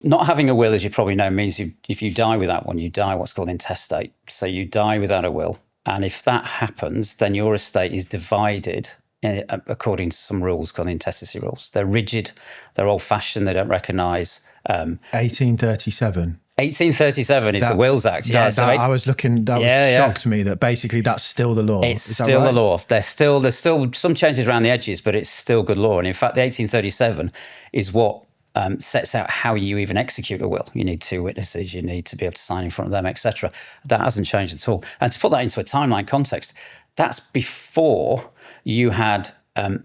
Not having a will, as you probably know, means if you die without one, you die what's called intestate. So you die without a will. And if that happens, then your estate is divided according to some rules called intestacy rules. They're rigid, they're old-fashioned, they don't recognise... 1837. 1837 is the Wills Act. I was looking, shocked me that basically that's still the law. It's still the law. There's still some changes around the edges, but it's still good law. And in fact, the 1837 is what sets out how you even execute a will. You need two witnesses, you need to be able to sign in front of them, etc. That hasn't changed at all. And to put that into a timeline context, that's before you had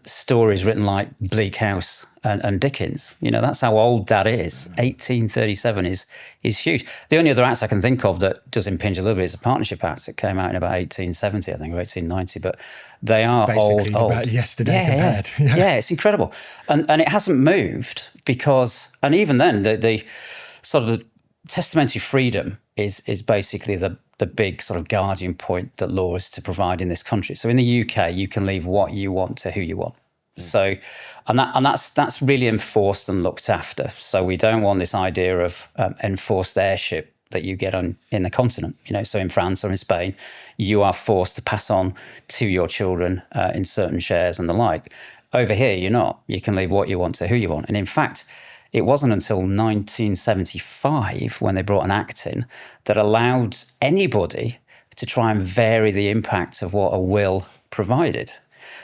stories written like Bleak House and Dickens. That's how old that is. 1837 is huge. The only other acts I can think of that does impinge a little bit is the Partnership Act that came out in about 1870, I think, or 1890. But they are basically old. About yesterday compared. Yeah, it's incredible. And it hasn't moved because, and even then, the sort of the testamentary freedom is basically the big sort of guardian point that law is to provide in this country. So in the UK, you can leave what you want to who you want. So, and that's really enforced and looked after. So we don't want this idea of enforced heirship that you get in the continent. So in France or in Spain, you are forced to pass on to your children in certain shares and the like. Over here, you're not. You can leave what you want to who you want. And in fact, it wasn't until 1975 when they brought an act in that allowed anybody to try and vary the impact of what a will provided.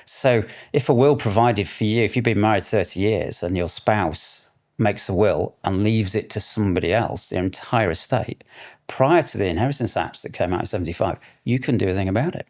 So if a will provided for you, if you've been married 30 years and your spouse makes a will and leaves it to somebody else, the entire estate, prior to the Inheritance Act that came out in 75, you couldn't do anything about it.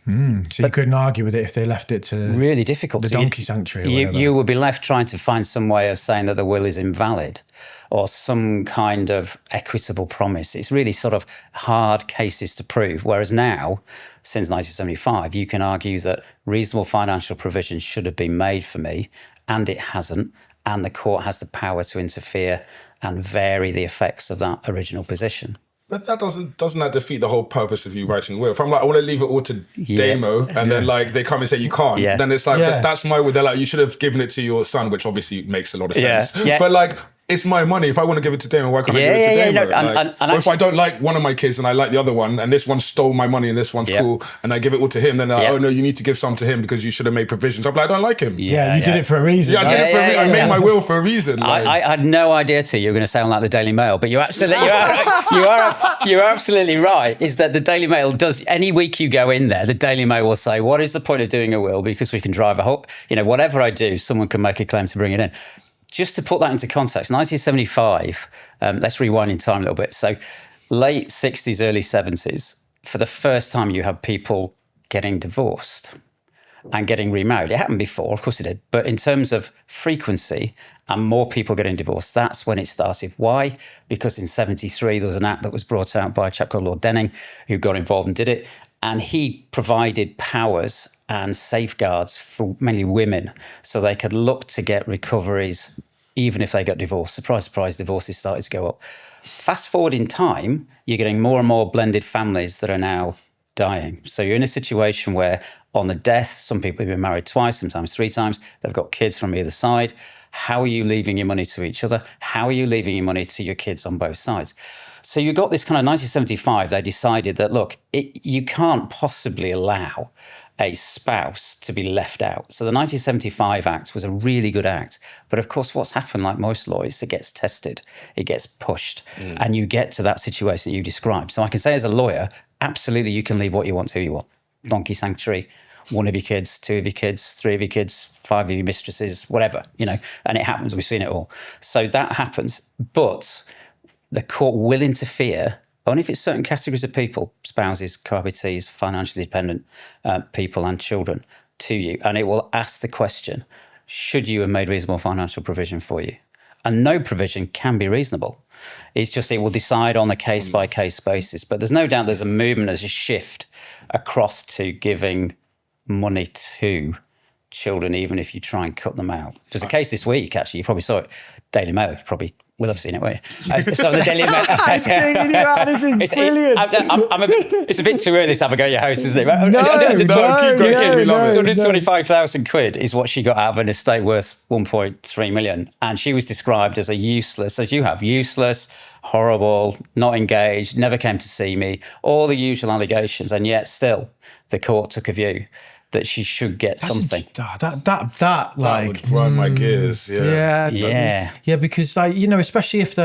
So you couldn't argue with it if they left it to really difficult. The donkey sanctuary or whatever. You would be left trying to find some way of saying that the will is invalid or some kind of equitable promise. It's really sort of hard cases to prove. Whereas now, since 1975, you can argue that reasonable financial provision should have been made for me, and it hasn't, and the court has the power to interfere and vary the effects of that original position. But that doesn't that defeat the whole purpose of you writing a will? If I'm like, I want to leave it all to Damo, and then like they come and say you can't, then it's like, but that's my will. They're like, you should have given it to your son, which obviously makes a lot of sense. But like, it's my money. If I want to give it to Damo, why can't I give it to Damo? Or if I don't like one of my kids and I like the other one, and this one stole my money and this one's cool, and I give it all to him, then they're like, oh no, you need to give some to him because you should have made provisions. I'm like, I don't like him. You did it for a reason. I did it for a reason. I made my will for a reason. Like, I had no idea you were going to sound like the Daily Mail, but you are absolutely right. Is that the Daily Mail does, any week you go in there, the Daily Mail will say, what is the point of doing a will? Because we can drive a whole, whatever I do, someone can make a claim to bring it in. Just to put that into context, 1975, let's rewind in time a little bit. So late 60s, early 70s, for the first time you had people getting divorced and getting remarried. It happened before, of course it did. But in terms of frequency and more people getting divorced, that's when it started. Why? Because in 73, there was an act that was brought out by a chap called Lord Denning who got involved and did it. And he provided powers and safeguards for mainly women so they could look to get recoveries even if they got divorced. Surprise, surprise, divorces started to go up. Fast forward in time, you're getting more and more blended families that are now dying. So you're in a situation where on the death, some people have been married twice, sometimes three times. They've got kids from either side. How are you leaving your money to each other? How are you leaving your money to your kids on both sides? So you got this kind of 1975, they decided that, look, you can't possibly allow a spouse to be left out. So the 1975 Act was a really good act. But of course, what's happened, like most laws, it gets tested, it gets pushed, and you get to that situation that you described. So I can say as a lawyer, absolutely you can leave what you want to who you want. Donkey sanctuary, one of your kids, two of your kids, three of your kids, five of your mistresses, whatever, and it happens, we've seen it all. So that happens, but the court will interfere only if it's certain categories of people, spouses, cohabitees, financially dependent people and children to you. And it will ask the question, should you have made reasonable financial provision for you? And no provision can be reasonable. It's just it will decide on a case-by-case basis. But there's no doubt there's a movement, there's a shift across to giving money to children, even if you try and cut them out. There's a case this week, actually, you probably saw it, Daily Mail, you probably We'll have seen it, won't you? So the Daily Mail. This is brilliant. It's a bit too early to have a go at your house, isn't it? Keep going. We love it. 125,000 quid is what she got out of an estate worth 1.3 million. And she was described as a useless, as you have, useless, horrible, not engaged, never came to see me, all the usual allegations. And yet still, the court took a view that she should get something. That would grind my gears. Yeah, because especially if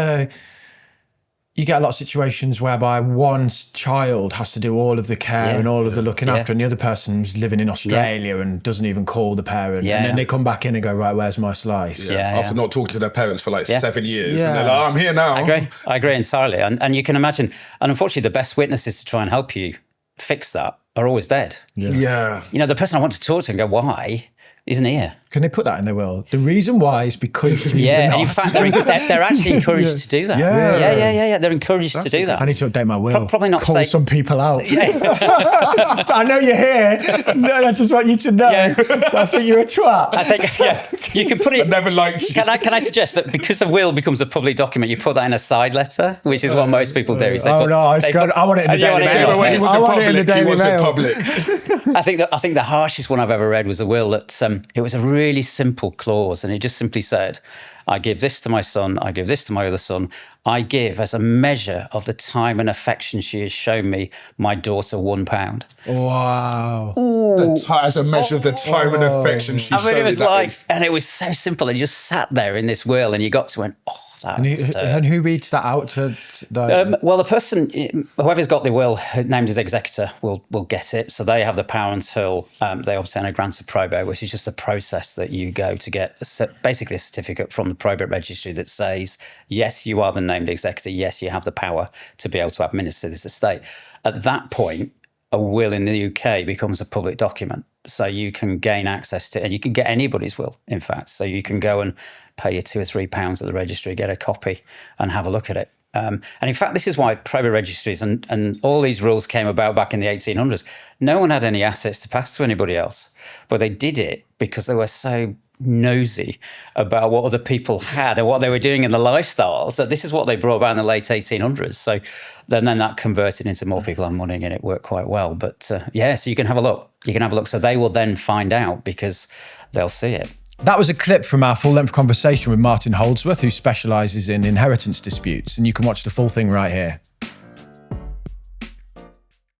you get a lot of situations whereby one child has to do all of the care and all of the looking after, and the other person's living in Australia and doesn't even call the parent, and then they come back in and go, right, where's my slice? After not talking to their parents for like 7 years, and they're like, I'm here now. I agree entirely, and you can imagine, and unfortunately, the best witnesses to try and help you fix that are always dead. The person I want to talk to and go, why isn't here? Can they put that in their will? The reason why is because she's and in fact, they're actually encouraged to do that. Yeah. They're encouraged to do that. I need to update my will. Probably not call some people out. I know you're here. I just want you to know. I think you're a twat. I think you can put it. I never liked you. Can I suggest that because a will becomes a public document, you put that in a side letter, which is what most people do. I want it in the Daily Mail. When he was in public. I think the harshest one I've ever read was a will that it was a really simple clause, and it just simply said, I give this to my son, I give this to my other son, I give as a measure of the time and affection she has shown me, my daughter £1. Wow. As a measure of the time and affection she showed me. It was like, and it was so simple, and you just sat there in this will and you got to went, and who reads that out to well, the person, whoever's got the will named as executor will get it. So they have the power until they obtain a grant of probate, which is just a process that you go to get basically a certificate from the probate registry that says, yes, you are the named executor. Yes, you have the power to be able to administer this estate. At that point, a will in the UK becomes a public document. So you can gain access to, and you can get anybody's will, in fact. So you can go and pay your £2 or £3 at the registry, get a copy and have a look at it. And in fact, this is why probate registries and all these rules came about back in the 1800s. No one had any assets to pass to anybody else, but they did it because they were so nosy about what other people had and what they were doing in the lifestyles that this is what they brought about in the late 1800s. So then that converted into more people having money, and it worked quite well. But so you can have a look. So they will then find out because they'll see it. That was a clip from our full-length conversation with Martin Holdsworth, who specialises in inheritance disputes, and you can watch the full thing right here.